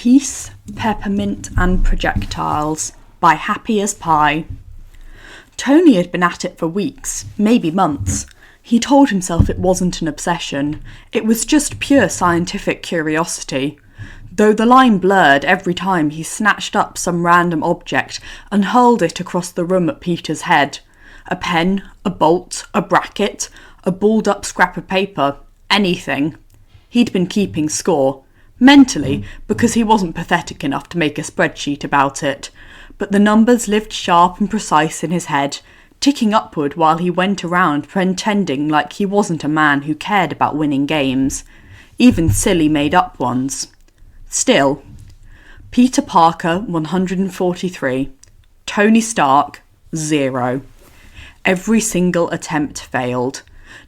Peace, Peppermint and Projectiles by happyaspie. Tony had been at it for weeks, maybe months. He told himself it wasn't an obsession, it was just pure scientific curiosity. Though the line blurred every time he snatched up some random object and hurled it across the room at Peter's head. A pen, a bolt, a bracket, a balled up scrap of paper, anything. He'd been keeping score. Mentally, because he wasn't pathetic enough to make a spreadsheet about it, but the numbers lived sharp and precise in his head, ticking upward while he went around pretending like he wasn't a man who cared about winning games, even silly made-up ones. Still, Peter Parker 143, Tony Stark 0. Every single attempt failed.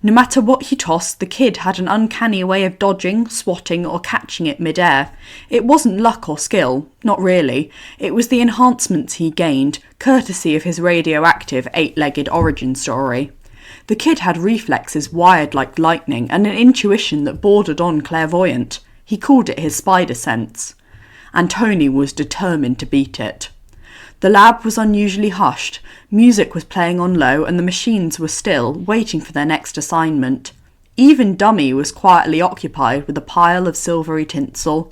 No matter what he tossed, the kid had an uncanny way of dodging, swatting or catching it mid-air. It wasn't luck or skill, not really. It was the enhancements he gained, courtesy of his radioactive, eight-legged origin story. The kid had reflexes wired like lightning and an intuition that bordered on clairvoyant. He called it his spider sense. And Tony was determined to beat it. The lab was unusually hushed, music was playing on low and the machines were still, waiting for their next assignment. Even Dummy was quietly occupied with a pile of silvery tinsel.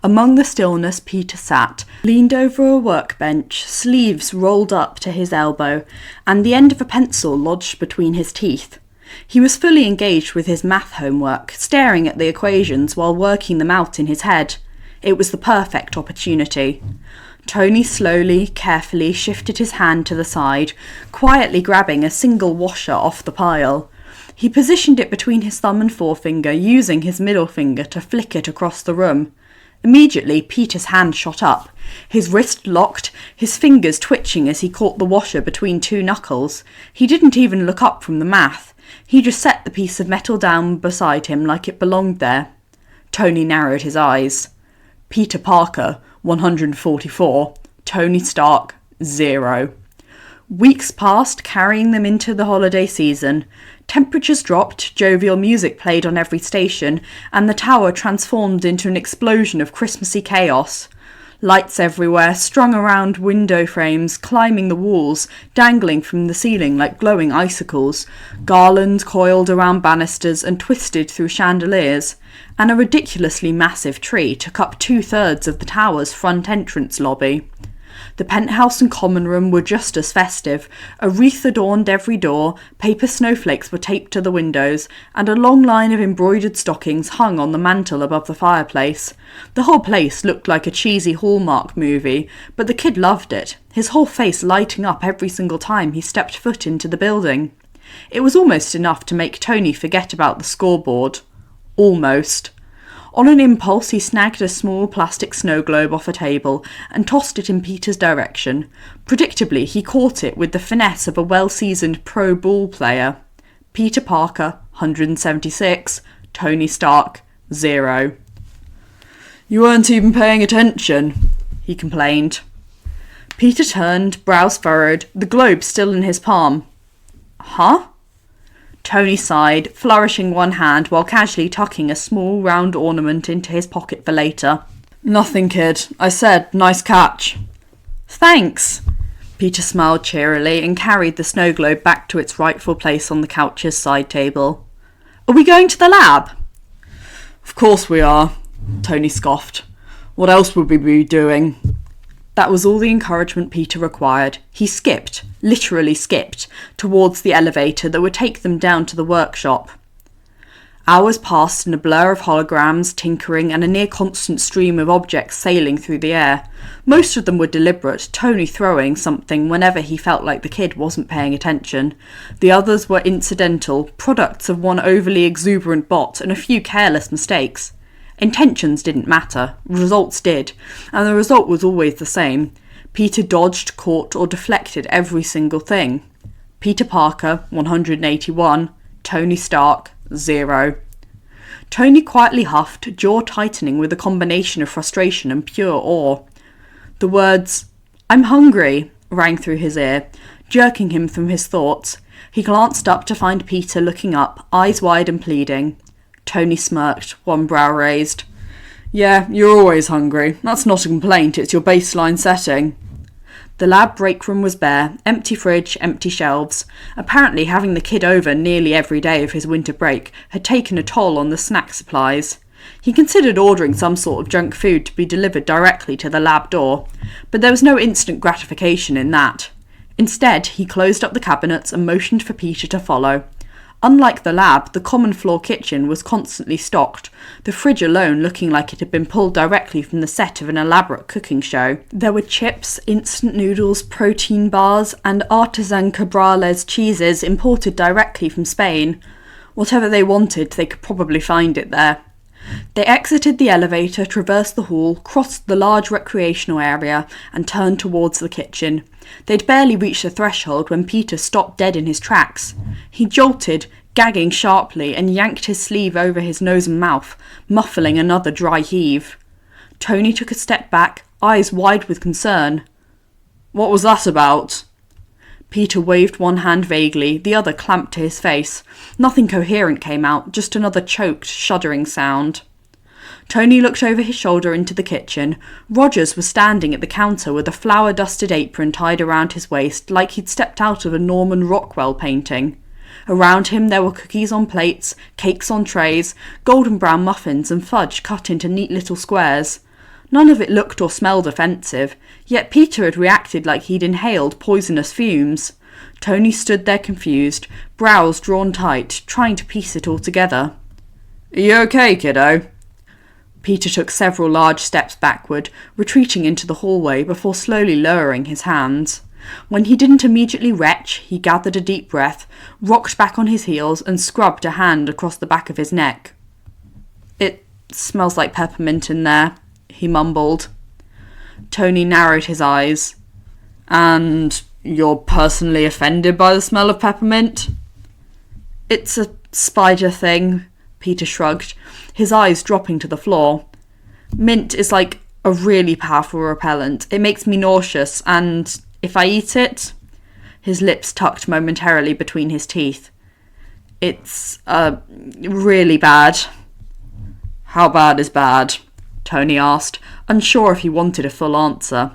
Among the stillness Peter sat, leaned over a workbench, sleeves rolled up to his elbow, and the end of a pencil lodged between his teeth. He was fully engaged with his math homework, staring at the equations while working them out in his head. It was the perfect opportunity. Tony slowly, carefully shifted his hand to the side, quietly grabbing a single washer off the pile. He positioned it between his thumb and forefinger, using his middle finger to flick it across the room. Immediately, Peter's hand shot up, his wrist locked, his fingers twitching as he caught the washer between two knuckles. He didn't even look up from the math. He just set the piece of metal down beside him like it belonged there. Tony narrowed his eyes. Peter Parker 144, Tony Stark 0. Weeks passed, carrying them into the holiday season. Temperatures dropped, jovial music played on every station, and the tower transformed into an explosion of Christmassy chaos. Lights everywhere, strung around window frames, climbing the walls, dangling from the ceiling like glowing icicles, garlands coiled around banisters and twisted through chandeliers, and a ridiculously massive tree took up 2/3 of the tower's front entrance lobby. The penthouse and common room were just as festive. A wreath adorned every door, paper snowflakes were taped to the windows, and a long line of embroidered stockings hung on the mantel above the fireplace. The whole place looked like a cheesy Hallmark movie, but the kid loved it, his whole face lighting up every single time he stepped foot into the building. It was almost enough to make Tony forget about the scoreboard. Almost. On an impulse, he snagged a small plastic snow globe off a table and tossed it in Peter's direction. Predictably, he caught it with the finesse of a well-seasoned pro ball player. Peter Parker, 176. Tony Stark, 0. "You weren't even paying attention," he complained. Peter turned, brows furrowed, the globe still in his palm. "Huh?" Tony sighed, flourishing one hand while casually tucking a small round ornament into his pocket for later. "Nothing, kid. I said, nice catch." "Thanks." Peter smiled cheerily and carried the snow globe back to its rightful place on the couch's side table. "Are we going to the lab?" "Of course we are," Tony scoffed. "What else would we be doing?" That was all the encouragement Peter required. He skipped, literally skipped, towards the elevator that would take them down to the workshop. Hours passed in a blur of holograms, tinkering, and a near-constant stream of objects sailing through the air. Most of them were deliberate, Tony throwing something whenever he felt like the kid wasn't paying attention. The others were incidental, products of one overly exuberant bot and a few careless mistakes. Intentions didn't matter, results did, and the result was always the same. Peter dodged, caught, or deflected every single thing. Peter Parker, 181, Tony Stark, 0. Tony quietly huffed, jaw tightening with a combination of frustration and pure awe. The words, "I'm hungry," rang through his ear, jerking him from his thoughts. He glanced up to find Peter looking up, eyes wide and pleading. Tony smirked, one brow raised. Yeah, you're always hungry. That's not a complaint, it's your baseline setting. The lab break room was bare, empty fridge, empty shelves. Apparently having the kid over nearly every day of his winter break had taken a toll on the snack supplies. He considered ordering some sort of junk food to be delivered directly to the lab door, but there was no instant gratification in that. Instead, he closed up the cabinets and motioned for Peter to follow. Unlike the lab, the common floor kitchen was constantly stocked, the fridge alone looking like it had been pulled directly from the set of an elaborate cooking show. There were chips, instant noodles, protein bars, and artisan Cabrales cheeses imported directly from Spain. Whatever they wanted, they could probably find it there. They exited the elevator, traversed the hall, crossed the large recreational area, and turned towards the kitchen. They'd barely reached the threshold when Peter stopped dead in his tracks. He jolted, gagging sharply, and yanked his sleeve over his nose and mouth, muffling another dry heave. Tony took a step back, eyes wide with concern. "What was that about?" Peter waved one hand vaguely, the other clamped to his face. Nothing coherent came out, just another choked, shuddering sound. Tony looked over his shoulder into the kitchen. Rogers was standing at the counter with a flour-dusted apron tied around his waist, like he'd stepped out of a Norman Rockwell painting. Around him there were cookies on plates, cakes on trays, golden brown muffins and fudge cut into neat little squares. None of it looked or smelled offensive, yet Peter had reacted like he'd inhaled poisonous fumes. Tony stood there confused, brows drawn tight, trying to piece it all together. "Are you okay, kiddo?" Peter took several large steps backward, retreating into the hallway before slowly lowering his hands. When he didn't immediately retch, he gathered a deep breath, rocked back on his heels, and scrubbed a hand across the back of his neck. "It smells like peppermint in there," he mumbled. Tony narrowed his eyes. "And you're personally offended by the smell of peppermint?" "It's a spider thing," Peter shrugged, his eyes dropping to the floor. "Mint is like a really powerful repellent. It makes me nauseous, and if I eat it..." His lips tucked momentarily between his teeth. "It's, really bad." "How bad is bad?" Tony asked, unsure if he wanted a full answer.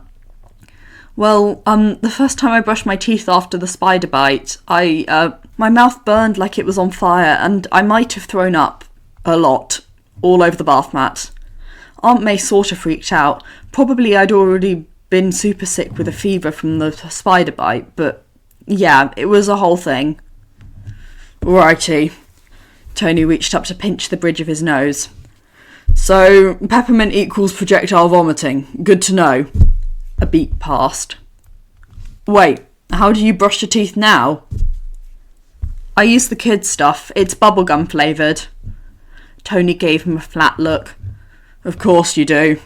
"Well, the first time I brushed my teeth after the spider bite, my mouth burned like it was on fire, and I might have thrown up. A lot. All over the bath mat. Aunt May sort of freaked out. Probably I'd already been super sick with a fever from the spider bite, but yeah, it was a whole thing." "Righty." Tony reached up to pinch the bridge of his nose. "So, peppermint equals projectile vomiting. Good to know." A beat passed. "Wait, how do you brush your teeth now?" "I use the kids' stuff. It's bubblegum flavoured." Tony gave him a flat look. "Of course you do."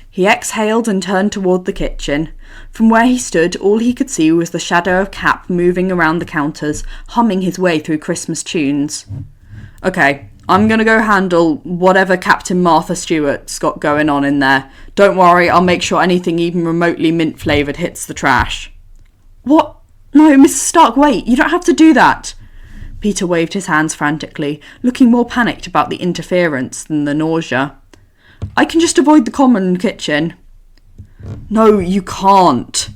He exhaled and turned toward the kitchen. From where he stood, all he could see was the shadow of Cap moving around the counters, humming his way through Christmas tunes. "Okay, I'm going to go handle whatever Captain Martha Stewart's got going on in there. Don't worry, I'll make sure anything even remotely mint-flavoured hits the trash." "What? No, Mrs. Stark, wait, you don't have to do that." Peter waved his hands frantically, looking more panicked about the interference than the nausea. "I can just avoid the common kitchen." "No, you can't."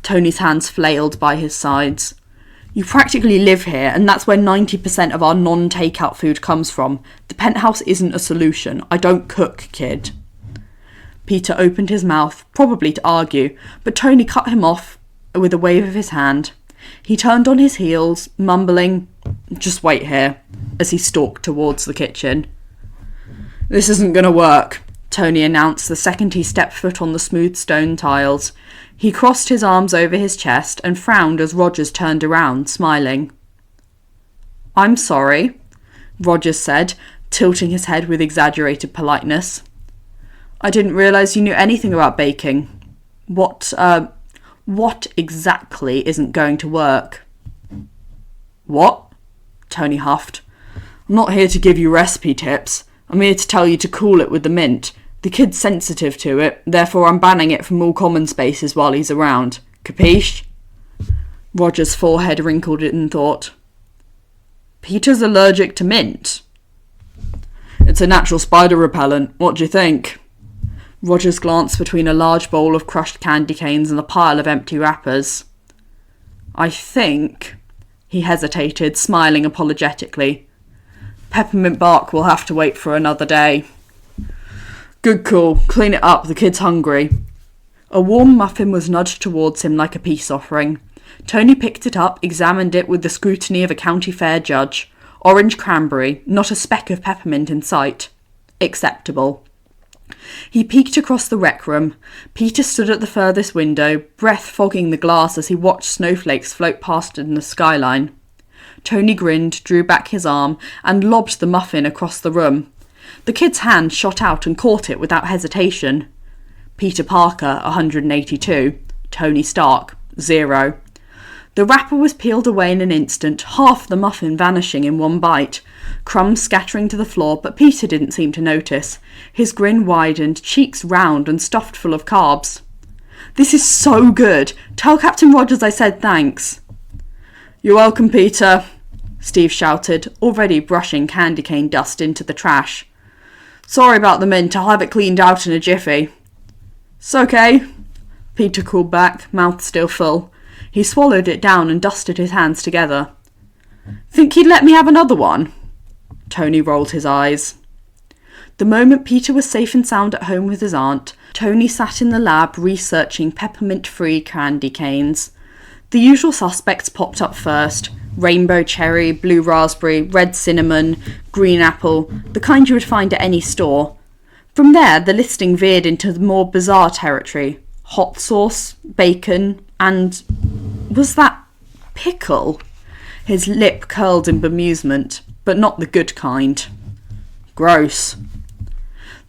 Tony's hands flailed by his sides. "You practically live here, and that's where 90% of our non-takeout food comes from. The penthouse isn't a solution. I don't cook, kid." Peter opened his mouth, probably to argue, but Tony cut him off with a wave of his hand. He turned on his heels, mumbling, "Just wait here," as he stalked towards the kitchen. "This isn't going to work," Tony announced the second he stepped foot on the smooth stone tiles. He crossed his arms over his chest and frowned as Rogers turned around, smiling. "I'm sorry," Rogers said, tilting his head with exaggerated politeness. "I didn't realise you knew anything about baking. What exactly isn't going to work?" "What?" Tony huffed. "I'm not here to give you recipe tips. I'm here to tell you to cool it with the mint. The kid's sensitive to it, therefore I'm banning it from all common spaces while he's around. Capiche?" Roger's forehead wrinkled in thought. "Peter's allergic to mint." "It's a natural spider repellent. What do you think?" Rogers glanced between a large bowl of crushed candy canes and a pile of empty wrappers. I think, he hesitated, smiling apologetically. Peppermint bark will have to wait for another day. Good call. Clean it up. The kid's hungry. A warm muffin was nudged towards him like a peace offering. Tony picked it up, examined it with the scrutiny of a county fair judge. Orange cranberry, not a speck of peppermint in sight. Acceptable. He peeked across the rec room. Peter stood at the furthest window, breath fogging the glass as he watched snowflakes float past in the skyline. Tony grinned, drew back his arm, and lobbed the muffin across the room. The kid's hand shot out and caught it without hesitation. Peter Parker, 182. Tony Stark, 0. The wrapper was peeled away in an instant, half the muffin vanishing in one bite. Crumbs scattering to the floor, but Peter didn't seem to notice. His grin widened, cheeks round and stuffed full of carbs. This is so good! Tell Captain Rogers I said thanks. You're welcome, Peter, Steve shouted, already brushing candy cane dust into the trash. Sorry about the mint, I'll have it cleaned out in a jiffy. It's okay, Peter called back, mouth still full. He swallowed it down and dusted his hands together. Think he'd let me have another one? Tony rolled his eyes. The moment Peter was safe and sound at home with his aunt, Tony sat in the lab researching peppermint-free candy canes. The usual suspects popped up first: rainbow cherry, blue raspberry, red cinnamon, green apple, the kind you would find at any store. From there, the listing veered into the more bizarre territory: hot sauce, bacon, and... was that pickle? His lip curled in bemusement, but not the good kind. Gross.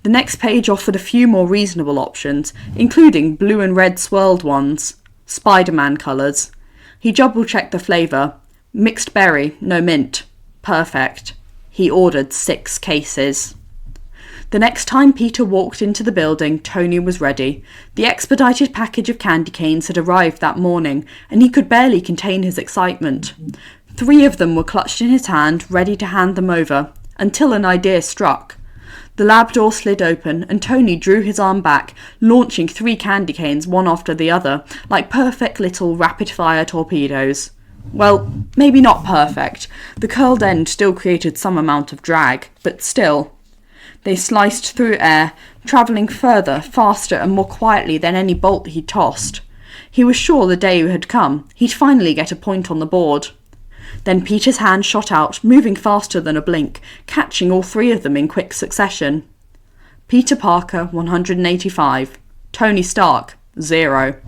The next page offered a few more reasonable options, including blue and red swirled ones, Spider-Man colours. He double-checked the flavour. Mixed berry, no mint. Perfect. He ordered 6 cases. The next time Peter walked into the building, Tony was ready. The expedited package of candy canes had arrived that morning, and he could barely contain his excitement. 3 of them were clutched in his hand, ready to hand them over, until an idea struck. The lab door slid open, and Tony drew his arm back, launching 3 candy canes one after the other, like perfect little rapid-fire torpedoes. Well, maybe not perfect. The curled end still created some amount of drag, but still. They sliced through air, travelling further, faster and more quietly than any bolt he'd tossed. He was sure the day had come. He'd finally get a point on the board. Then Peter's hand shot out, moving faster than a blink, catching all 3 of them in quick succession. Peter Parker, 185. Tony Stark, 0.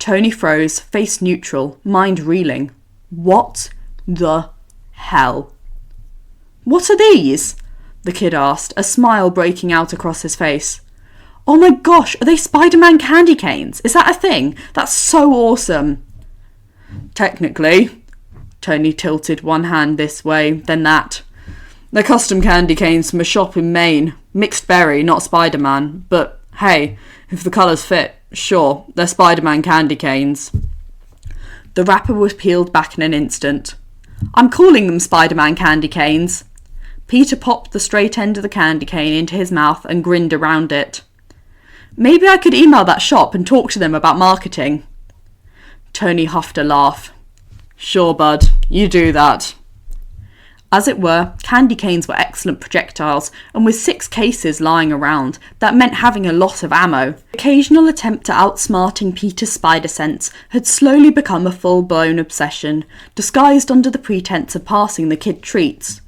Tony froze, face neutral, mind reeling. What the hell? What are these? The kid asked, a smile breaking out across his face. Oh my gosh, are they Spider-Man candy canes? Is that a thing? That's so awesome. Technically. Tony tilted one hand this way, then that. They're custom candy canes from a shop in Maine. Mixed berry, not Spider-Man. But hey, if the colours fit, sure, they're Spider-Man candy canes. The wrapper was peeled back in an instant. I'm calling them Spider-Man candy canes. Peter popped the straight end of the candy cane into his mouth and grinned around it. Maybe I could email that shop and talk to them about marketing. Tony huffed a laugh. Sure, bud, you do that. As it were, candy canes were excellent projectiles, and with 6 cases lying around, that meant having a lot of ammo. The occasional attempt at outsmarting Peter's spider sense had slowly become a full-blown obsession, disguised under the pretense of passing the kid treats.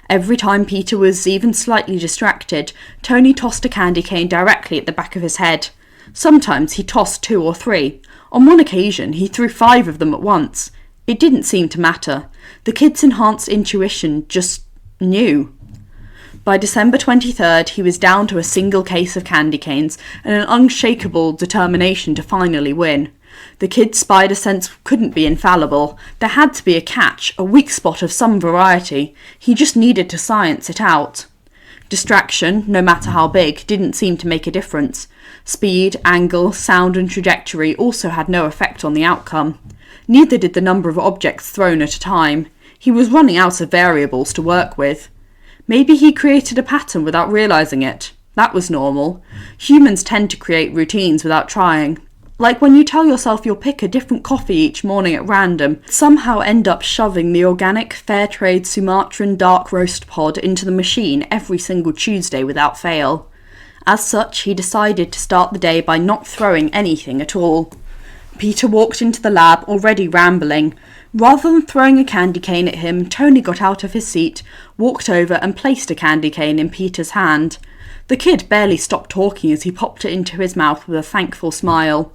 Every time Peter was even slightly distracted, Tony tossed a candy cane directly at the back of his head. Sometimes he tossed 2 or 3. On one occasion, he threw 5 of them at once. It didn't seem to matter. The kid's enhanced intuition just knew. By December 23rd, he was down to a single case of candy canes and an unshakable determination to finally win. The kid's spider sense couldn't be infallible. There had to be a catch, a weak spot of some variety. He just needed to science it out. Distraction, no matter how big, didn't seem to make a difference. Speed, angle, sound and trajectory also had no effect on the outcome. Neither did the number of objects thrown at a time. He was running out of variables to work with. Maybe he created a pattern without realising it. That was normal. Humans tend to create routines without trying. Like when you tell yourself you'll pick a different coffee each morning at random, somehow end up shoving the organic fair trade Sumatran dark roast pod into the machine every single Tuesday without fail. As such, he decided to start the day by not throwing anything at all. Peter walked into the lab already rambling. Rather than throwing a candy cane at him, Tony got out of his seat, walked over and placed a candy cane in Peter's hand. The kid barely stopped talking as he popped it into his mouth with a thankful smile.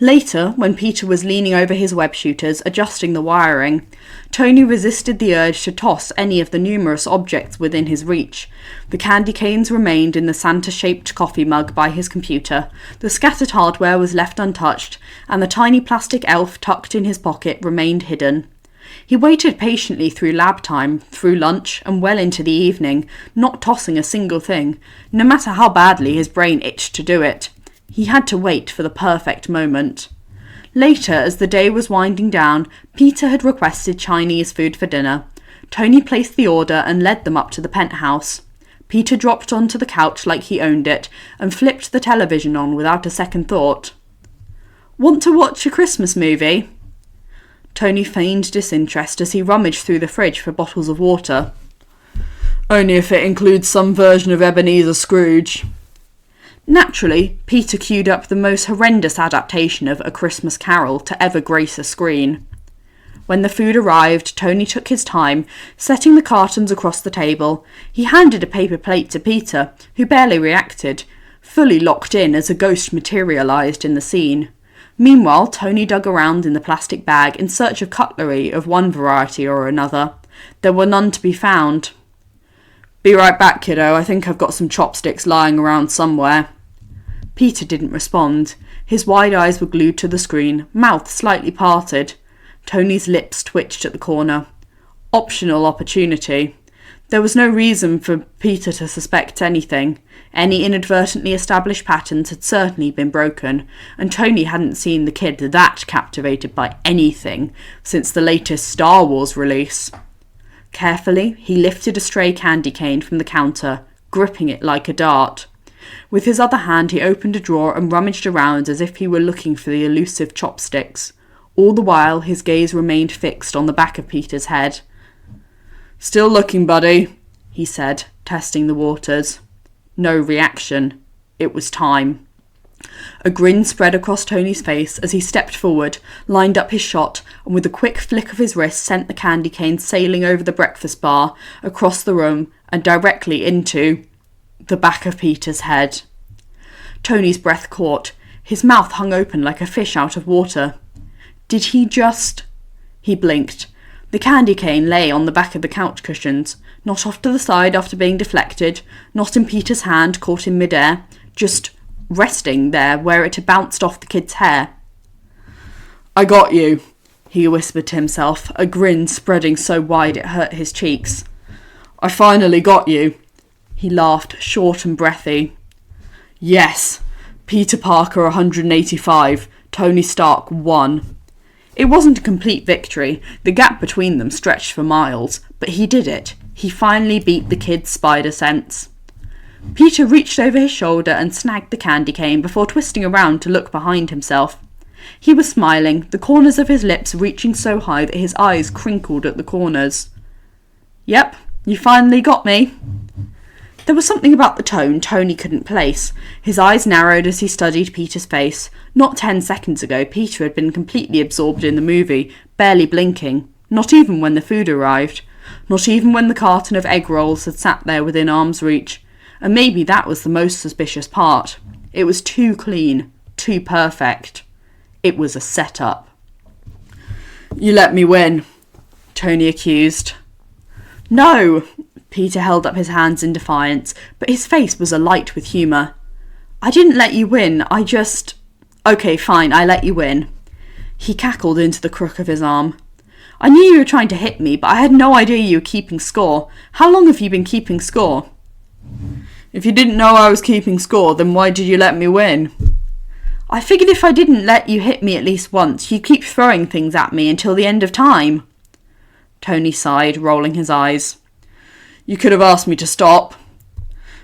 Later, when Peter was leaning over his web shooters, adjusting the wiring, Tony resisted the urge to toss any of the numerous objects within his reach. The candy canes remained in the Santa-shaped coffee mug by his computer, the scattered hardware was left untouched, and the tiny plastic elf tucked in his pocket remained hidden. He waited patiently through lab time, through lunch, and well into the evening, not tossing a single thing, no matter how badly his brain itched to do it. He had to wait for the perfect moment. Later, as the day was winding down, Peter had requested Chinese food for dinner. Tony placed the order and led them up to the penthouse. Peter dropped onto the couch like he owned it and flipped the television on without a second thought. "Want to watch a Christmas movie?" Tony feigned disinterest as he rummaged through the fridge for bottles of water. "Only if it includes some version of Ebenezer Scrooge." Naturally, Peter queued up the most horrendous adaptation of A Christmas Carol to ever grace a screen. When the food arrived, Tony took his time, setting the cartons across the table. He handed a paper plate to Peter, who barely reacted, fully locked in as a ghost materialised in the scene. Meanwhile, Tony dug around in the plastic bag in search of cutlery of one variety or another. There were none to be found. "Be right back, kiddo. I think I've got some chopsticks lying around somewhere." Peter didn't respond. His wide eyes were glued to the screen, mouth slightly parted. Tony's lips twitched at the corner. Optional opportunity. There was no reason for Peter to suspect anything. Any inadvertently established patterns had certainly been broken, and Tony hadn't seen the kid that captivated by anything since the latest Star Wars release. Carefully, he lifted a stray candy cane from the counter, gripping it like a dart. With his other hand, he opened a drawer and rummaged around as if he were looking for the elusive chopsticks. All the while, his gaze remained fixed on the back of Peter's head. "Still looking, buddy," he said, testing the waters. No reaction. It was time. A grin spread across Tony's face as he stepped forward, lined up his shot, and with a quick flick of his wrist sent the candy cane sailing over the breakfast bar, across the room, and directly into the back of Peter's head. Tony's breath caught. His mouth hung open like a fish out of water. Did he just... He blinked. The candy cane lay on the back of the couch cushions, not off to the side after being deflected, not in Peter's hand caught in midair, just resting there where it had bounced off the kid's hair. "I got you," he whispered to himself, a grin spreading so wide it hurt his cheeks. "I finally got you." He laughed, short and breathy. "Yes, Peter Parker 185, Tony Stark 1. It wasn't a complete victory. The gap between them stretched for miles, but he did it. He finally beat the kid's spider sense. Peter reached over his shoulder and snagged the candy cane before twisting around to look behind himself. He was smiling, the corners of his lips reaching so high that his eyes crinkled at the corners. "Yep, you finally got me." There was something about the tone Tony couldn't place. His eyes narrowed as he studied Peter's face. Not 10 seconds ago, Peter had been completely absorbed in the movie, barely blinking. Not even when the food arrived. Not even when the carton of egg rolls had sat there within arm's reach. And maybe that was the most suspicious part. It was too clean, too perfect. It was a setup. "You let me win," Tony accused. "No!" Peter held up his hands in defiance, but his face was alight with humour. "I didn't let you win, I just... Okay, fine, I let you win." He cackled into the crook of his arm. "I knew you were trying to hit me, but I had no idea you were keeping score. How long have you been keeping score?" "If you didn't know I was keeping score, then why did you let me win?" "I figured if I didn't let you hit me at least once, you'd keep throwing things at me until the end of time." Tony sighed, rolling his eyes. "You could have asked me to stop."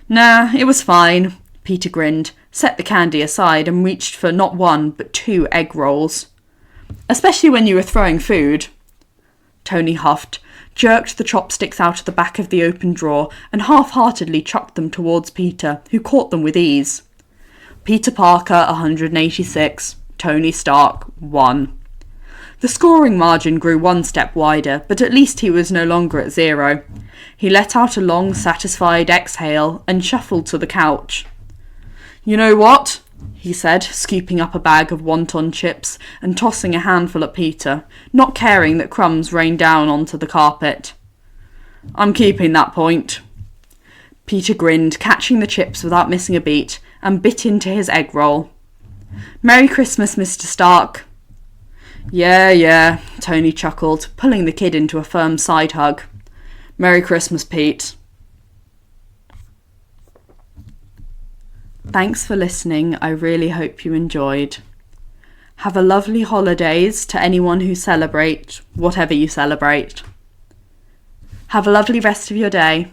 "Nah, it was fine. Peter grinned, set the candy aside and reached for not one but 2 egg rolls. Especially when you were throwing food. Tony huffed, jerked the chopsticks out of the back of the open drawer and half-heartedly chucked them towards Peter, who caught them with ease. Peter Parker, 186. Tony Stark, 1. The scoring margin grew 1 step wider, but at least he was no longer at 0. He let out a long, satisfied exhale and shuffled to the couch. "You know what?" he said, scooping up a bag of wonton chips and tossing a handful at Peter, not caring that crumbs rained down onto the carpet. "I'm keeping that point." Peter grinned, catching the chips without missing a beat, and bit into his egg roll. "Merry Christmas, Mr. Stark." Yeah, Tony chuckled, pulling the kid into a firm side hug. "Merry Christmas, Pete." Thanks for listening. I really hope you enjoyed. Have a lovely holidays to anyone who celebrate, whatever you celebrate. Have a lovely rest of your day.